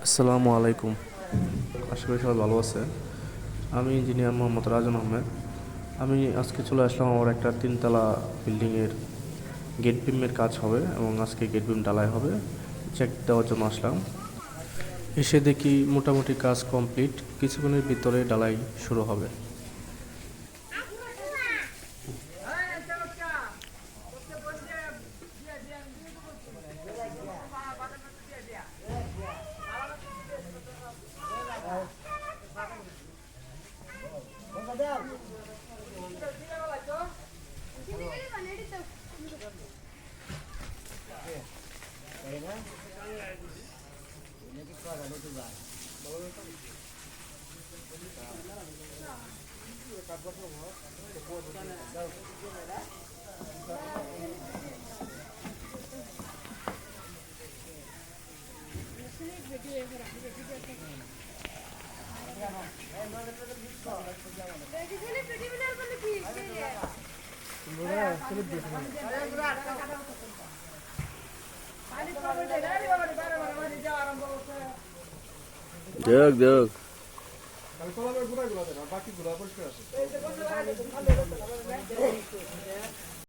আসসালামু আলাইকুম। আশা করি সবাই ভালো আছে। আমি ইঞ্জিনিয়ার মোহাম্মদ রাজন আহমেদ। আমি আজকে চলে আসলাম আমার একটা তিনতলা বিল্ডিংয়ের গেট বিমের কাজ হবে এবং আজকে গেট বিম ঢালাই হবে, চেক দেওয়ার জন্য আসলাম। এসে দেখি মোটামুটি কাজ কমপ্লিট, কিছুক্ষণের ভিতরে ঢালাই শুরু হবে। দেখ দেখ